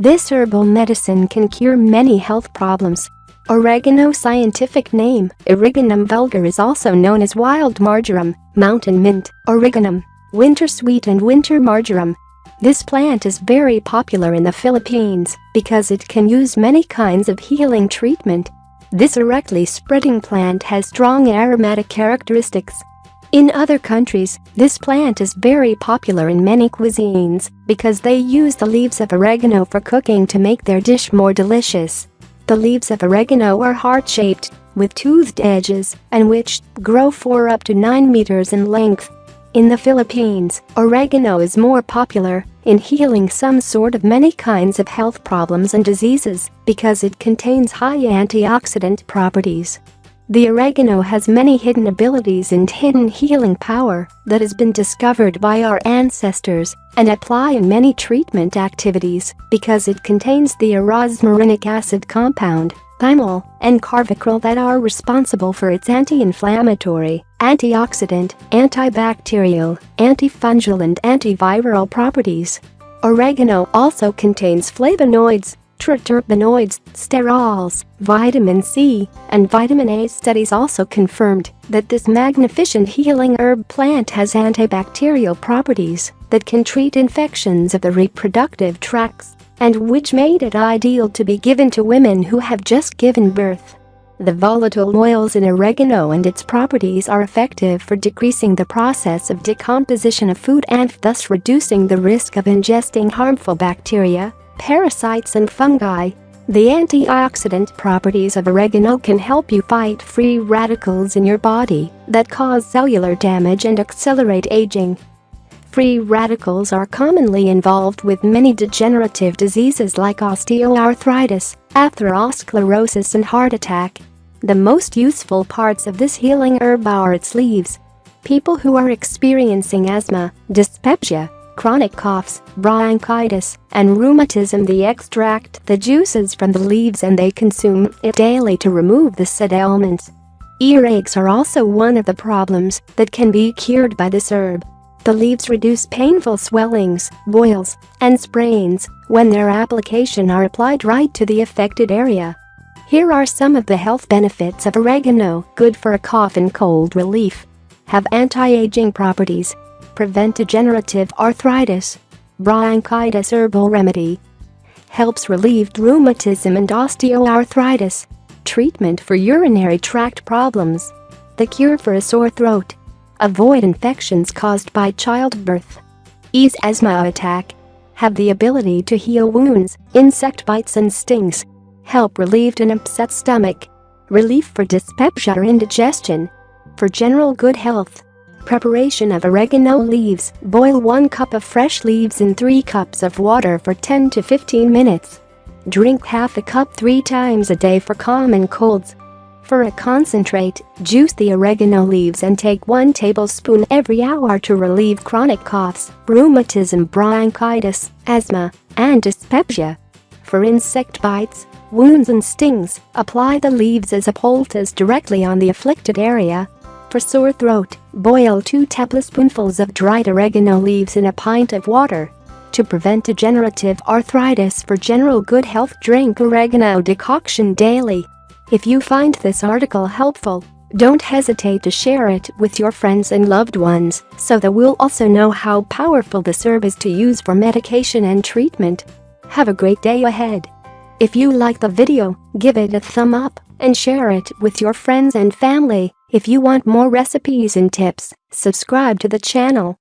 This herbal medicine can cure many health problems. Oregano scientific name, Origanum vulgar, is also known as wild marjoram, mountain mint, origanum, winter sweet and winter marjoram. This plant is very popular in the Philippines because it can use many kinds of healing treatment. This erectly spreading plant has strong aromatic characteristics. In other countries, this plant is very popular in many cuisines because they use the leaves of oregano for cooking to make their dish more delicious. The leaves of oregano are heart-shaped, with toothed edges, and which grow for up to 9 meters in length. In the Philippines, oregano is more popular in healing some sort of many kinds of health problems and diseases because it contains high antioxidant properties. The oregano has many hidden abilities and hidden healing power that has been discovered by our ancestors and apply in many treatment activities because it contains the rosmarinic acid compound, thymol, and carvacrol that are responsible for its anti-inflammatory, antioxidant, antibacterial, antifungal and antiviral properties. Oregano also contains flavonoids, triterpenoids, sterols, vitamin C, and vitamin A. Studies also confirmed that this magnificent healing herb plant has antibacterial properties that can treat infections of the reproductive tracts and which made it ideal to be given to women who have just given birth. The volatile oils in oregano and its properties are effective for decreasing the process of decomposition of food and thus reducing the risk of ingesting harmful bacteria, parasites and fungi. The antioxidant properties of oregano can help you fight free radicals in your body that cause cellular damage and accelerate aging. Free radicals are commonly involved with many degenerative diseases like osteoarthritis, atherosclerosis and heart attack. The most useful parts of this healing herb are its leaves. People who are experiencing asthma, dyspepsia, chronic coughs, bronchitis, and rheumatism, they extract the juices from the leaves and they consume it daily to remove the said ailments. Earaches are also one of the problems that can be cured by this herb. The leaves reduce painful swellings, boils, and sprains when their application are applied right to the affected area. Here are some of the health benefits of oregano. Good for a cough and cold relief. Have anti-aging properties. Prevent degenerative arthritis. Bronchitis herbal remedy. Helps relieve rheumatism and osteoarthritis. Treatment for urinary tract problems. The cure for a sore throat. Avoid infections caused by childbirth. Ease asthma attack. Have the ability to heal wounds, insect bites and stings. Help relieve an upset stomach. Relief for dyspepsia or indigestion. For general good health. Preparation of oregano leaves. Boil 1 cup of fresh leaves in 3 cups of water for 10 to 15 minutes. Drink half a cup 3 times a day for common colds. For a concentrate, juice the oregano leaves and take 1 tablespoon every hour to relieve chronic coughs, rheumatism, bronchitis, asthma, and dyspepsia. For insect bites, wounds and stings, apply the leaves as a poultice directly on the afflicted area. For sore throat, boil 2 tablespoonfuls of dried oregano leaves in a pint of water. To prevent degenerative arthritis, for general good health, drink oregano decoction daily. If you find this article helpful, don't hesitate to share it with your friends and loved ones so that we'll also know how powerful this herb is to use for medication and treatment. Have a great day ahead. If you like the video, give it a thumb up and share it with your friends and family. If you want more recipes and tips, subscribe to the channel.